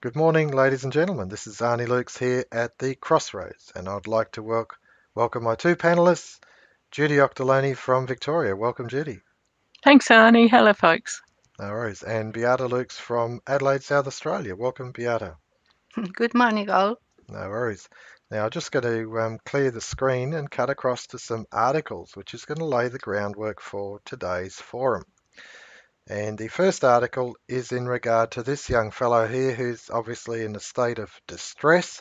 Good morning, ladies and gentlemen. This is Arnis Luks here at the Crossroads, and I'd like to welcome my two panelists, Judy Auchterlonie from Victoria. Welcome, Judy. Thanks, Arnie. Hello, folks. No worries. And Beata Luks from Adelaide, South Australia. Welcome, Beata. Good morning, all. No worries. Now, I'm just going to clear the screen and cut across to some articles, which is going to lay the groundwork for today's forum. And the first article is in regard to this young fellow here who's obviously in a state of distress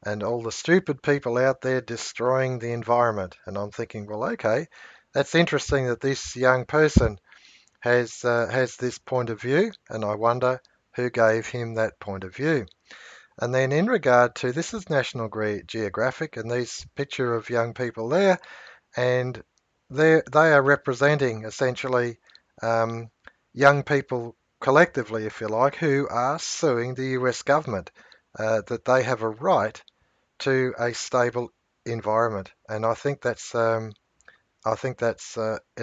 and all the stupid people out there destroying the environment. And I'm thinking, well, okay, that's interesting that this young person has this point of view, and I wonder who gave him that point of view. And then in regard to this is National Geographic, and these picture of young people there, and they are representing essentially young people collectively, if you like, who are suing the US government that they have a right to a stable environment, and I think that's an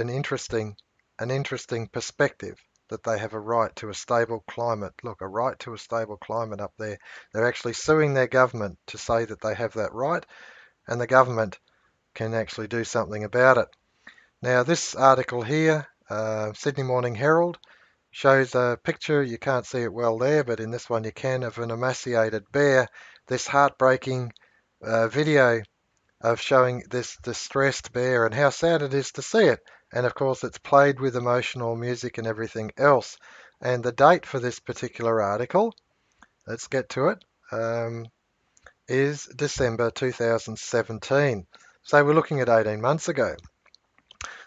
interesting perspective that they have a right to a stable climate. Look, a right to a stable climate up there. They're actually suing their government to say that they have that right, and the government can actually do something about it. Now, this article here, Sydney Morning Herald, shows a picture. You can't see it well there, but in this one you can, of an emaciated bear. This heartbreaking video of showing this distressed bear and how sad it is to see it. And of course, it's played with emotional music and everything else. And the date for this particular article, let's get to it, is December 2017. So we're looking at 18 months ago.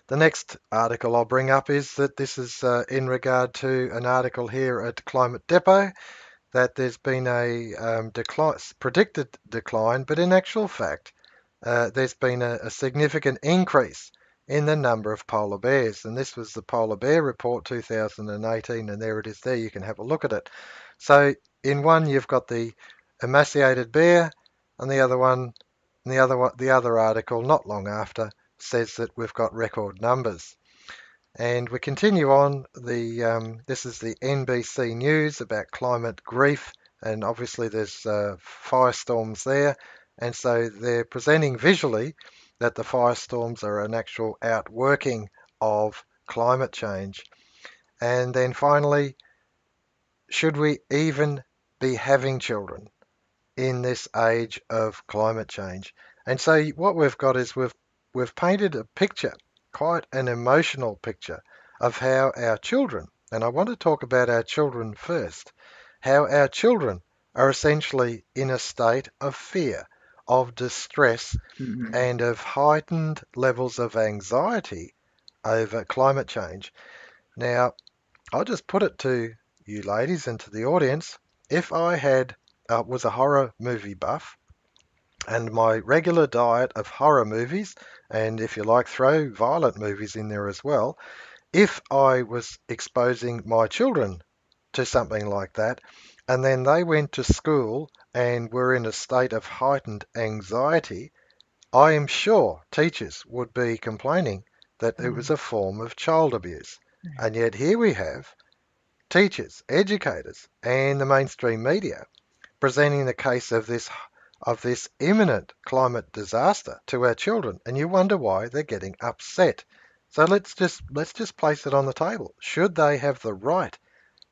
The next article I'll bring up is that this is in regard to an article here at Climate Depot that there's been a predicted decline, but in actual fact, there's been a significant increase in the number of polar bears. And this was the Polar Bear Report 2018, and there it is there. You can have a look at it. So in one, you've got the emaciated bear, and the other article, not long after, says that we've got record numbers. And we continue on. This is the NBC News about climate grief, and obviously there's firestorms there, and so they're presenting visually that the firestorms are an actual outworking of climate change. And then finally, should we even be having children in this age of climate change? And so what we've got is we've painted a picture, quite an emotional picture, of how our children, and I want to talk about our children first, how our children are essentially in a state of fear, of distress, and of heightened levels of anxiety over climate change. Now, I'll just put it to you ladies and to the audience, if I was a horror movie buff, and my regular diet of horror movies, and if you like, throw violent movies in there as well, if I was exposing my children to something like that, and then they went to school and were in a state of heightened anxiety, I am sure teachers would be complaining that it was a form of child abuse. And yet here we have teachers, educators, and the mainstream media presenting the case of this imminent climate disaster to our children, and you wonder why they're getting upset. So let's just place it on the table. Should they have the right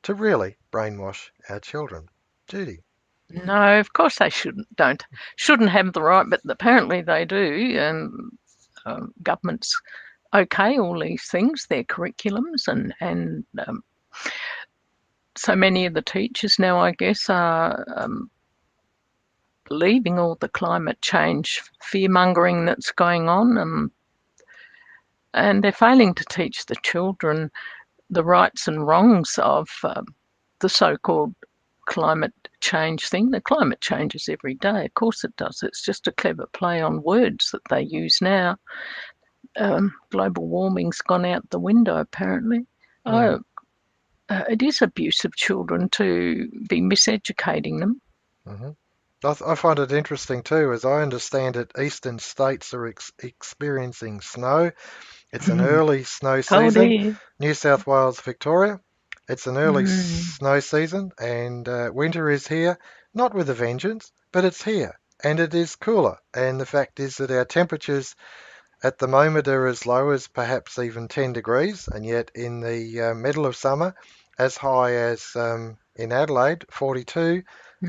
to really brainwash our children? Judy. No, of course they shouldn't have the right, but apparently they do, and governments okay all these things, their curriculums, and so many of the teachers now, I guess, are believing all the climate change fear-mongering that's going on, and they're failing to teach the children the rights and wrongs of the so-called climate change thing. The climate changes every day, of course it does. It's just a clever play on words that they use now. Global warming's gone out the window, apparently. It is abuse of children to be miseducating them. Mm-hmm. I find it interesting too. As I understand it, eastern states are experiencing snow. It's an early snow season. New South Wales, Victoria, It's an early snow season, and winter is here, not with a vengeance, but it's here, and it is cooler. And the fact is that our temperatures at the moment are as low as perhaps even 10 degrees, and yet in the middle of summer, as high as in Adelaide, 42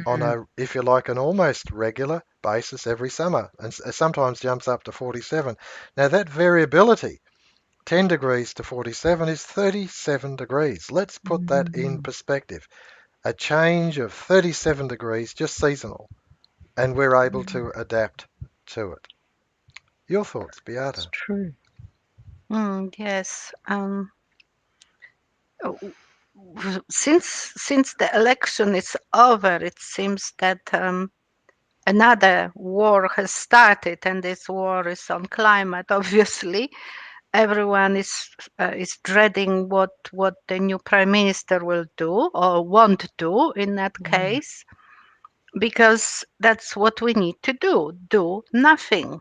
on a, if you like, an almost regular basis every summer, and sometimes jumps up to 47. Now that variability, 10 degrees to 47 is 37 degrees. Let's put that in perspective. A change of 37 degrees, just seasonal, and we're able to adapt to it. Your thoughts, Beata? It's true. Yes. Since the election is over, it seems that another war has started, and this war is on climate. Obviously, everyone is dreading what the new prime minister will do or won't do in that case, because that's what we need to do nothing.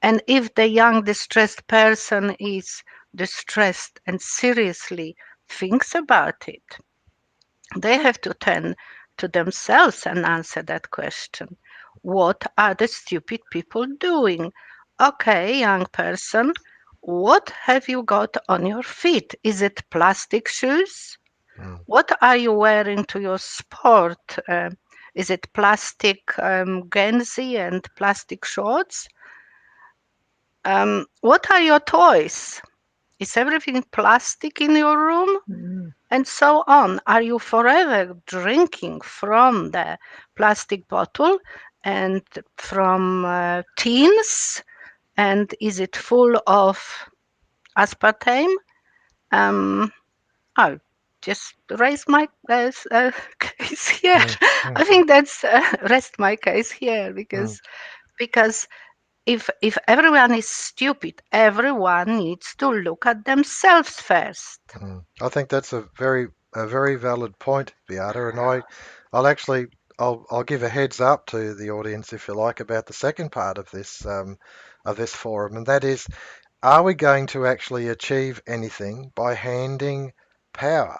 And if the young distressed person is distressed and seriously thinks about it, they have to turn to themselves and answer that question. What are the stupid people doing? Okay, young person, what have you got on your feet? Is it plastic shoes? What are you wearing to your sport? Is it plastic Genzi and plastic shorts? What are your toys? Is everything plastic in your room? And so on. Are you forever drinking from the plastic bottle and from tins? And is it full of aspartame? I just raise my case here. I think that's rest my case here because if everyone is stupid, everyone needs to look at themselves first. I think that's a very valid point, Beata, and I'll give a heads up to the audience, if you like, about the second part of this forum, and that is, are we going to actually achieve anything by handing power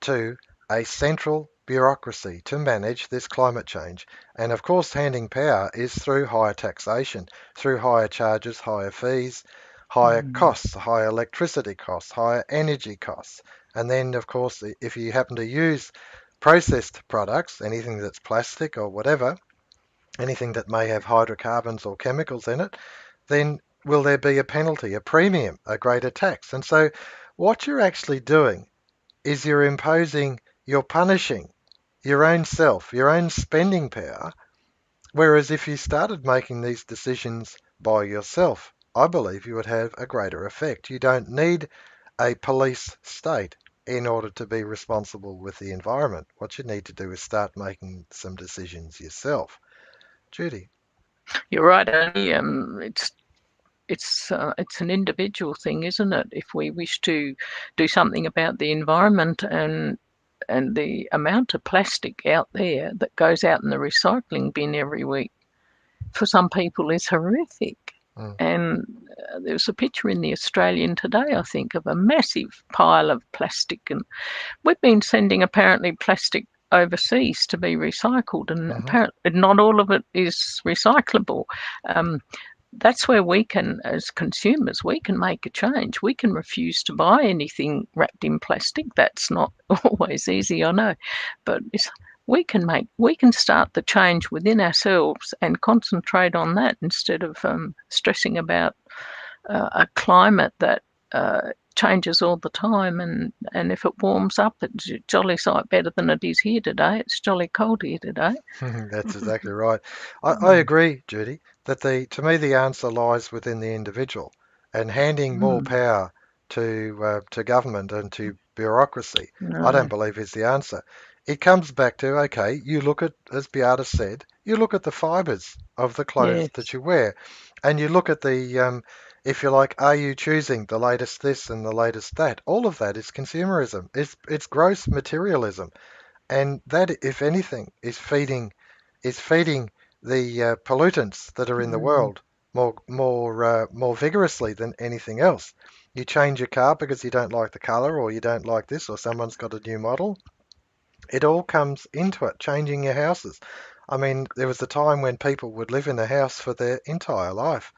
to a central bureaucracy to manage this climate change? And of course, handing power is through higher taxation, through higher charges, higher fees, higher costs, higher electricity costs, higher energy costs. And then, of course, if you happen to use processed products, anything that's plastic or whatever, anything that may have hydrocarbons or chemicals in it, then will there be a penalty, a premium, a greater tax? And so what you're actually doing is you're punishing your own self, your own spending power. Whereas if you started making these decisions by yourself, I believe you would have a greater effect. You don't need a police state in order to be responsible with the environment. What you need to do is start making some decisions yourself. Judy. You're right, Annie. It's an individual thing, isn't it? If we wish to do something about the environment and the amount of plastic out there that goes out in the recycling bin every week, for some people is horrific. And there was a picture in the Australian today, I think, of a massive pile of plastic, and we've been sending apparently plastic overseas to be recycled, and apparently not all of it is recyclable. That's where we can, as consumers, we can make a change. We can refuse to buy anything wrapped in plastic. That's not always easy, I know, but we can start the change within ourselves and concentrate on that instead of stressing about a climate that changes all the time, and if it warms up, it's a jolly sight better than it is here today. It's jolly cold here today. That's exactly right. I agree, Judy, that to me the answer lies within the individual, and handing more power to government and to bureaucracy, I don't believe is the answer. It comes back to, okay, you look at, as Beata said, you look at the fibres of the clothes that you wear, and you look at the if you like, are you choosing the latest this and the latest that? All of that is consumerism. It's gross materialism, and that, if anything, is feeding the pollutants that are in the world more vigorously than anything else. You change your car because you don't like the colour, or you don't like this, or someone's got a new model. It all comes into it, changing your houses. I mean, there was a time when people would live in a house for their entire life,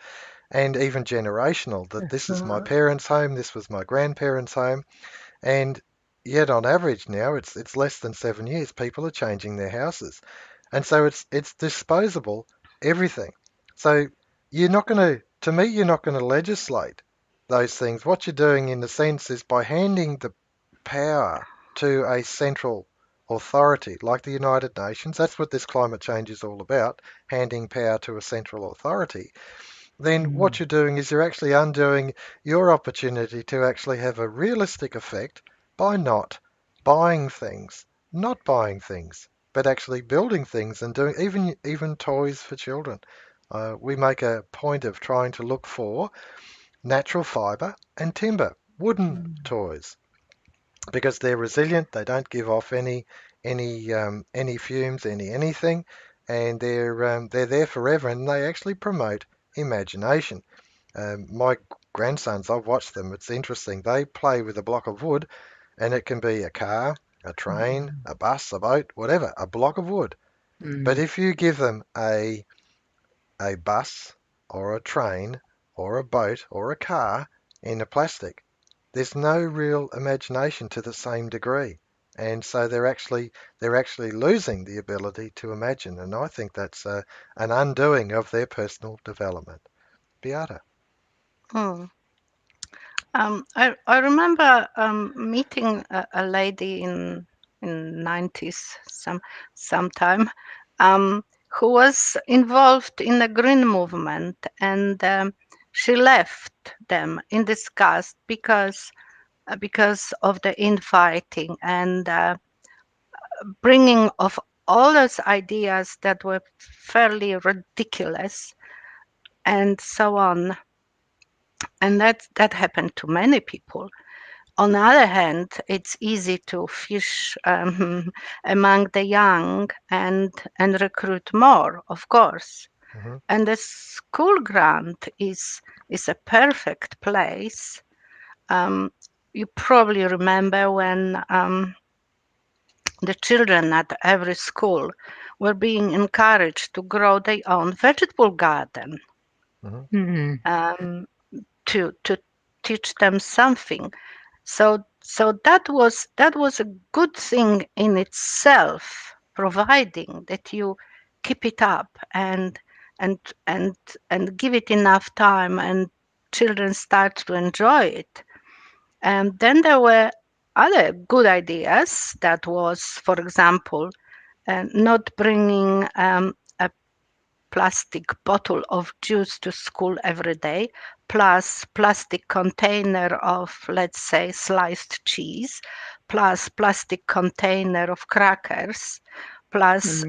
and even generational, that this is my parents' home, this was my grandparents' home, and yet on average now it's less than 7 years people are changing their houses. And so it's disposable everything. So you're not going to me, you're not going to legislate those things. What you're doing in a sense is by handing the power to a central authority like the United Nations. That's what this climate change is all about, handing power to a central authority. Then what you're doing is you're actually undoing your opportunity to actually have a realistic effect by not buying things, not buying things, but actually building things and doing even toys for children. We make a point of trying to look for natural fibre and timber, wooden toys, because they're resilient. They don't give off any fumes, anything, and they're there forever, and they actually promote imagination. My grandsons, I've watched them. It's interesting. They play with a block of wood, and it can be a car, a train, a bus, a boat, whatever, a block of wood. But if you give them a bus or a train or a boat or a car in a plastic, there's no real imagination to the same degree. And so they're actually losing the ability to imagine. And I think that's an undoing of their personal development. Beata. Mm. I remember meeting a lady in 90s sometime, who was involved in the green movement, and she left them in disgust because of the infighting and bringing of all those ideas that were fairly ridiculous and so on. And that happened to many people. On the other hand, it's easy to fish among the young and recruit more, of course. Hmm. And the school grant is a perfect place. You probably remember when the children at every school were being encouraged to grow their own vegetable garden, Hmm. to teach them something. So that was a good thing in itself, providing that you keep it up and and and give it enough time and children start to enjoy it. And then there were other good ideas. That was, for example, not bringing a plastic bottle of juice to school every day, plus plastic container of, let's say, sliced cheese, plus plastic container of crackers, plus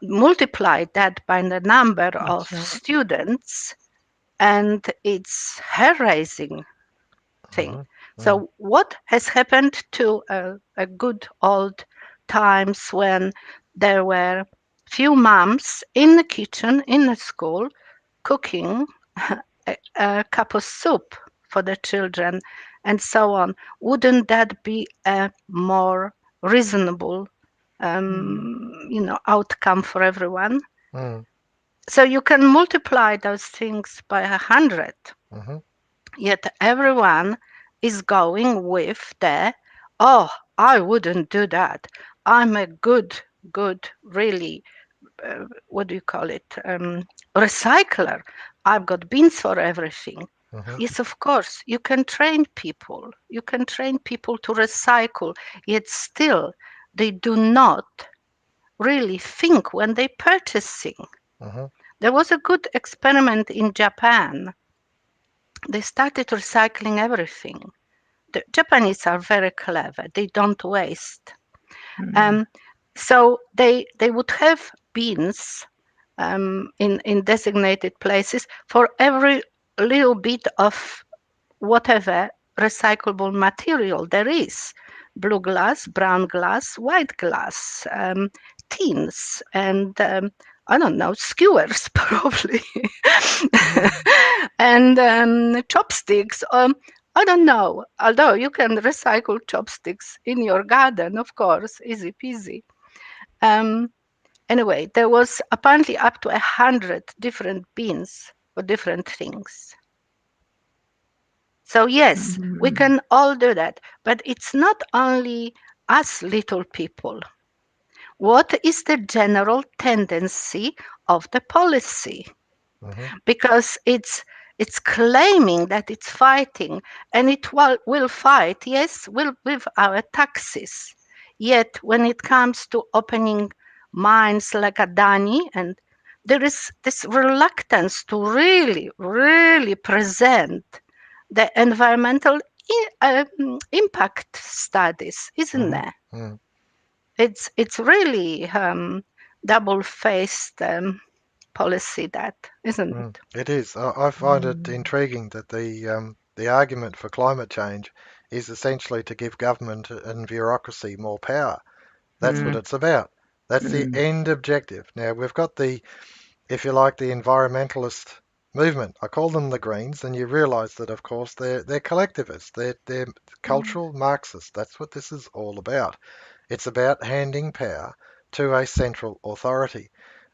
multiply that by the number of students, and it's hair-raising thing. Hmm. So what has happened to a good old times when there were few moms in the kitchen in the school cooking a cup of soup for the children and so on? Wouldn't that be a more reasonable outcome for everyone? Hmm. So you can multiply those things by 100. Hmm. Yet everyone is going with the, oh, I wouldn't do that. I'm a good, really, what do you call it? Recycler. I've got bins for everything. Hmm. Yes, of course, you can train people. You can train people to recycle, yet still they do not really think when they purchasing. Hmm. There was a good experiment in Japan. They started recycling everything. The Japanese are very clever. They don't waste. So they would have bins in designated places for every little bit of whatever recyclable material there is. Blue glass, brown glass, white glass, tins, and I don't know, skewers probably, and chopsticks. I don't know. Although you can recycle chopsticks in your garden, of course, easy peasy. Um, anyway, there was apparently up to 100 different bins for different things. So yes, we Mm. can all do that, but it's not only us little people. What is the general tendency of the policy? Hmm. Because it's claiming that it's fighting, and it will fight, yes, with our taxes. Yet when it comes to opening mines like Adani, and there is this reluctance to really present the environmental impact studies, isn't Hmm. there? Mm. It's really double-faced policy, that, isn't Mm. it? It is. I find it intriguing that the argument for climate change is essentially to give government and bureaucracy more power. That's what Mm. it's about. That's the Mm. end objective. Now we've got the, if you like, the environmentalist movement. I call them the Greens, and you realise that, of course, they're collectivists. They're cultural Marxists. That's what this is all about. It's about handing power to a central authority.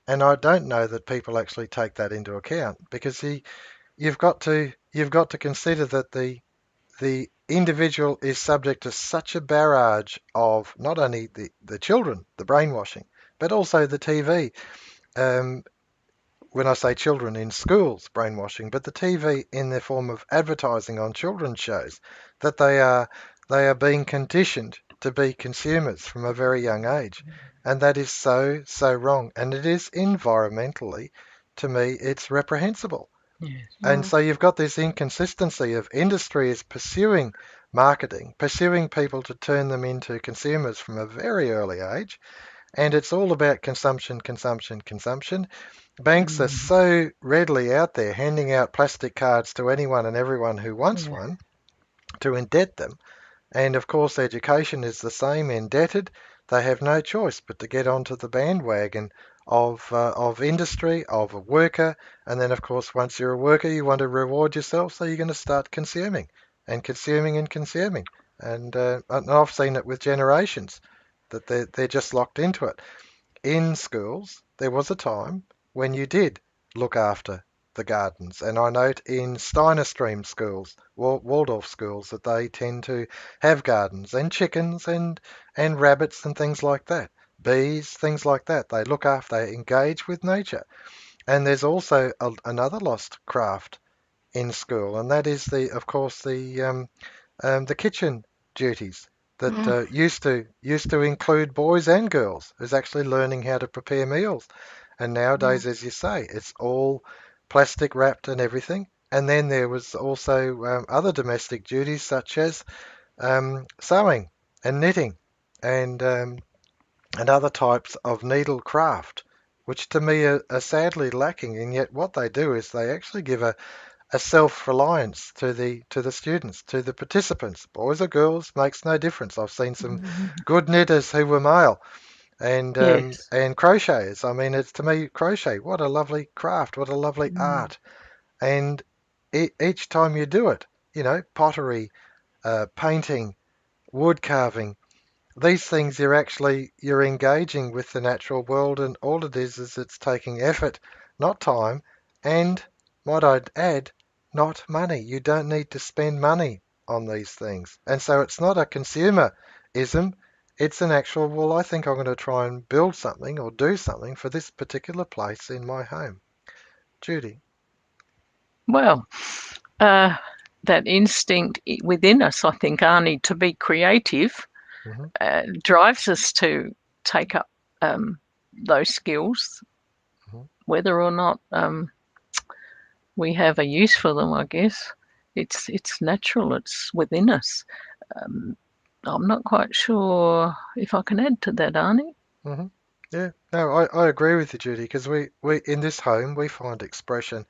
And I don't know that people actually take that into account, because you've got to consider that the individual is subject to such a barrage of not only the children, the brainwashing, but also the TV. Um, when I say children in schools brainwashing, but the TV in the form of advertising on children's shows, that they are being conditioned to be consumers from a very young age, and that is so wrong, and it is environmentally, to me, it's reprehensible. Yes. And Mm. so you've got this inconsistency of industry is pursuing marketing, pursuing people to turn them into consumers from a very early age, and it's all about consumption, consumption, consumption. Banks are Mm. so readily out there handing out plastic cards to anyone and everyone who wants Yeah. one to indebt them. And of course, education is the same, indebted. They have no choice but to get onto the bandwagon of industry, of a worker. And then, of course, once you're a worker, you want to reward yourself, so you're going to start consuming and consuming and consuming. And I've seen it with generations that they're just locked into it. In schools, there was a time when you did look after the gardens, and I note in Steiner Stream schools, Waldorf schools, that they tend to have gardens and chickens and rabbits and things like that, bees, things like that. They look after, they engage with nature. And there's also another lost craft in school, and that is of course, the kitchen duties that Mm. used to include boys and girls, is actually learning how to prepare meals. And Mm. nowadays, as you say, it's all plastic wrapped and everything. And then there was also other domestic duties such as sewing and knitting and other types of needle craft, which to me are sadly lacking. And yet, what they do is they actually give a self-reliance to the students, to the participants, boys or girls, makes no difference. I've seen some Mm. good knitters who were male, Yes. and crocheters. I mean, it's, to me, crochet, what a lovely craft, what a lovely Mm. art. And each time you do it, pottery, painting, wood carving, these things, you're engaging with the natural world, and all it is it's taking effort, not time, and, might I add, not money. You don't need to spend money on these things. And so it's not a consumerism, it's an actual, well, I think I'm going to try and build something or do something for this particular place in my home. Judy. Well, uh, that instinct within us, I think, Arnie, to be creative, Hmm. drives us to take up those skills, Hmm. whether or not we have a use for them. I guess it's natural. It's within us. Um, I'm not quite sure if I can add to that, Arnie. Hmm. Yeah, no, I agree with you, Judy, because we in this home we find expression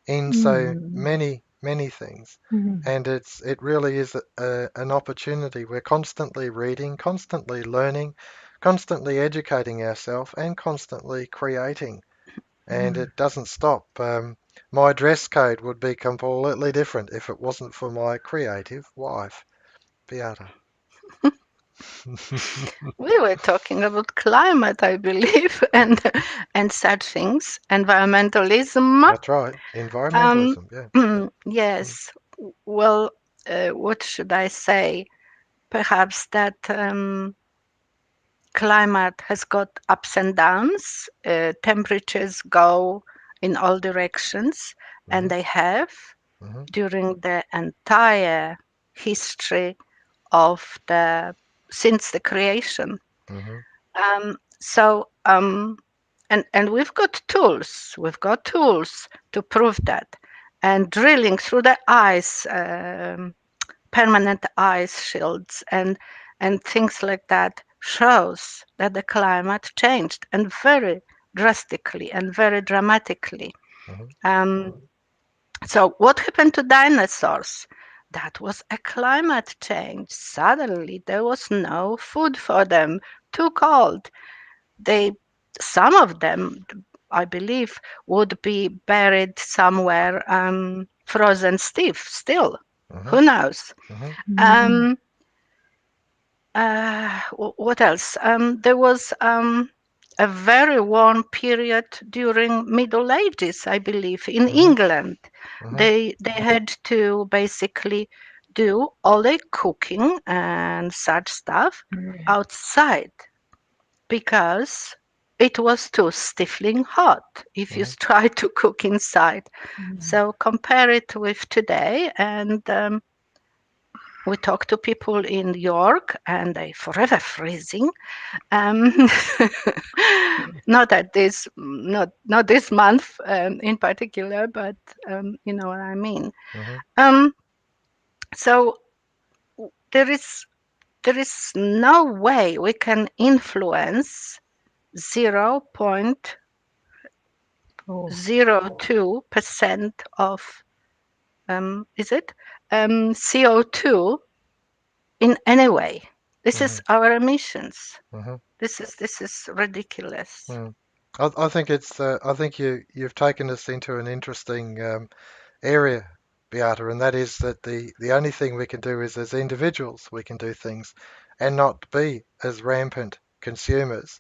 in so Mm. many things, Mm. and it really is an opportunity. We're constantly reading, constantly learning, constantly educating ourselves, and constantly creating, and Mm. it doesn't stop. My dress code would be completely different if it wasn't for my creative wife, Beata. We were talking about climate, I believe, and such things, environmentalism. That's right, Um, environmentalism, yeah. yes. Well, what should I say? Perhaps that climate has got ups and downs. Temperatures go in all directions, and Mm-hmm, they have mm-hmm, during the entire history of the since the creation. mm-hmm, So and we've got tools. We've got tools to prove that. And drilling through the ice, permanent ice shields, and things like that shows that the climate changed, and very drastically and very dramatically. mm-hmm, Um, so what happened to dinosaurs? That was a climate change. Suddenly there was no food for them. Too cold. They, some of them, I believe, would be buried somewhere, frozen still. mm-hmm, Who knows? mm-hmm, Mm. Um, what else? There was a very warm period during Middle Ages, I believe, in mm-hmm, England. mm-hmm, They had to basically do all their cooking and such stuff Yeah. outside because it was too stifling hot if you mm-hmm, try to cook inside. Mm. So compare it with today, and we talk to people in York, and they forever freezing. Um, not at this, not this month in particular, but you know what I mean. mm-hmm, Um, so there is no way we can influence zero point Oh. 0.02% of is it CO2 in any way. This mm-hmm, is our emissions. mm-hmm, This is ridiculous. mm. I think it's I think you've taken us into an interesting area, Beata, and that is that the only thing we can do is as individuals we can do things and not be as rampant consumers.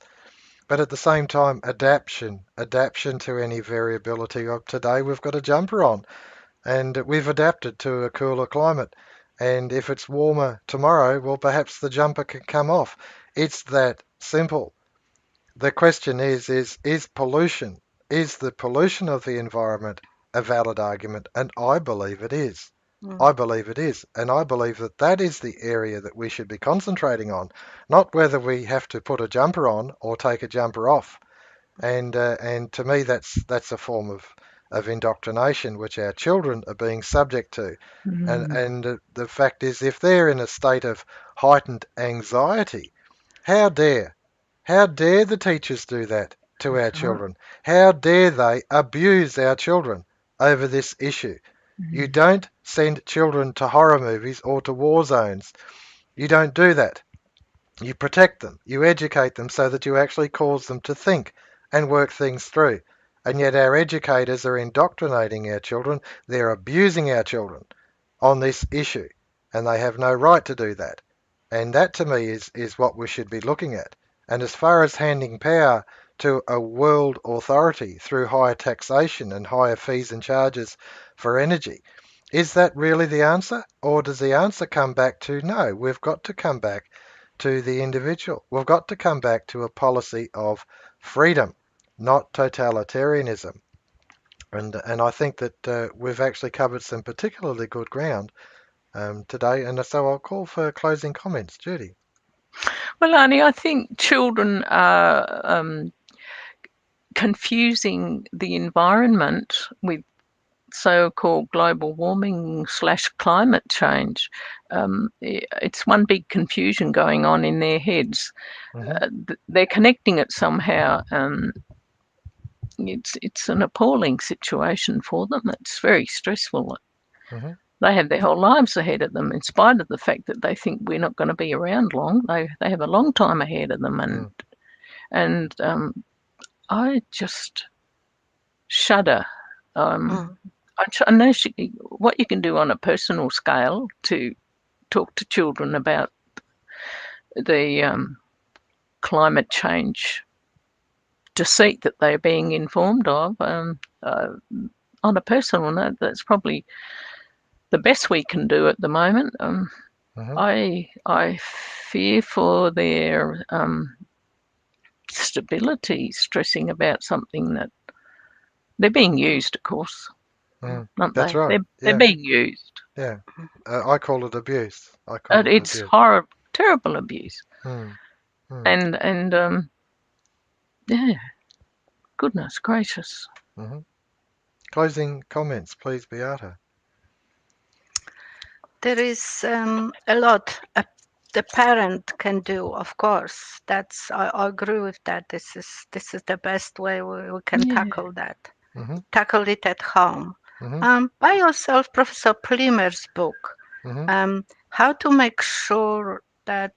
But at the same time, adaptation to any variability of today. We've got a jumper on and we've adapted to a cooler climate. And if it's warmer tomorrow, well, perhaps the jumper can come off. It's that simple. The question is pollution, is the pollution of the environment a valid argument? And I believe it is. Mm. I believe it is. And I believe that that is the area that we should be concentrating on, not whether we have to put a jumper on or take a jumper off. And to me, that's a form of indoctrination which our children are being subject to. Mm. And the fact is, if they're in a state of heightened anxiety, how dare how dare the teachers do that to our That's right. children? How dare they abuse our children over this issue? You Mm. don't send children to horror movies or to war zones. You don't do that. You protect them. You educate them so that you actually cause them to think and work things through. And yet our educators are indoctrinating our children. They're abusing our children on this issue. And they have no right to do that. And that to me is what we should be looking at. And as far as handing power to a world authority through higher taxation and higher fees and charges for energy, is that really the answer? Or does the answer come back to no, we've got to come back to the individual. We've got to come back to a policy of freedom, not totalitarianism. And I think that we've actually covered some particularly good ground today. And so I'll call for closing comments. Judy. Well, Arnie, I think children are confusing the environment with so-called global warming / climate change. It's one big confusion going on in their heads. Hmm. They're connecting it somehow. It's an appalling situation for them. It's very stressful. Hmm. They have their whole lives ahead of them, in spite of the fact that they think we're not going to be around long. They have a long time ahead of them, and I just shudder I know what you can do on a personal scale to talk to children about the climate change deceit that they're being informed of. On a personal note, that's probably the best we can do at the moment. I fear for their stability, stressing about something that they're being used, of course, aren't That's they? right. They're being used. Yeah. I call it abuse. I call it It's abuse. horrible, terrible abuse. Mm. Yeah, goodness gracious. Closing comments, please, Beata. There is a lot the parent can do, of course. I agree with that. This is the best way we can tackle that. Tackle it at home. Buy yourself Professor Plimer's book, How to Make Sure That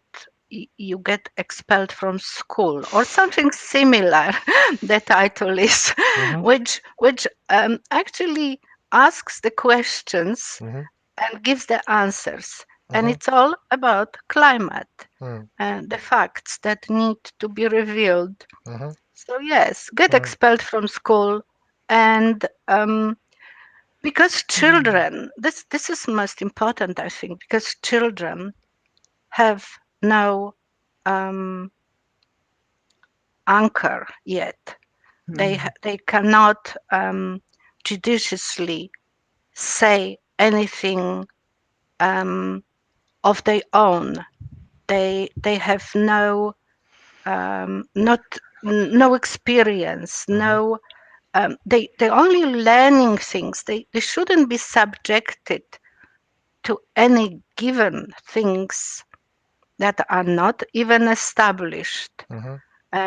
You Get Expelled from School, or something similar. The title is, which actually asks the questions and gives the answers. And it's all about climate and the facts that need to be revealed. So yes, get expelled from school, and because children, this is most important, I think, because children have no anchor yet. They cannot judiciously say anything of their own. They have no no experience, no they only learning things. They shouldn't be subjected to any given things that are not even established,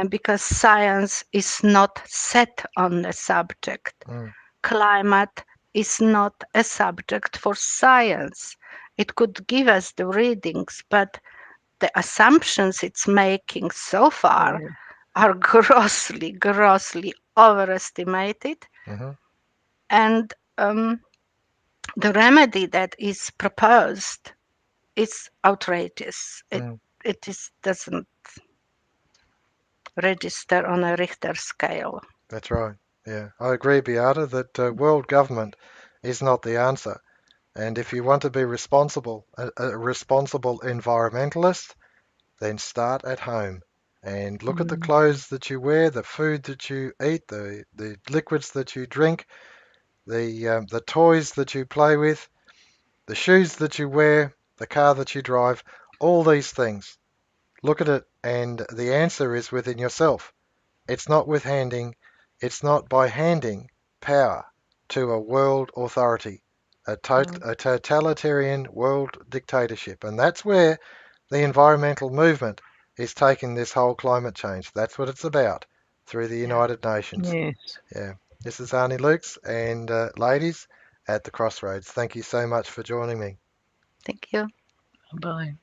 because science is not set on the subject. Climate is not a subject for science. It could give us the readings, but the assumptions it's making so far are grossly overestimated. And the remedy that is proposed is outrageous. It doesn't register on a Richter scale. That's right. Yeah, I agree, Beata, that world government is not the answer. And if you want to be responsible, a responsible environmentalist, then start at home and look at the clothes that you wear, the food that you eat, the liquids that you drink, the toys that you play with, the shoes that you wear, the car that you drive, all these things. Look at it, and the answer is within yourself. It's not it's not by handing power to a world authority, a totalitarian world dictatorship. And that's where the environmental movement is taking this whole climate change. That's what it's about through the United Nations. Yes. Yeah. This is Arnis Luks, and ladies at the Crossroads. Thank you so much for joining me. Thank you. Bye.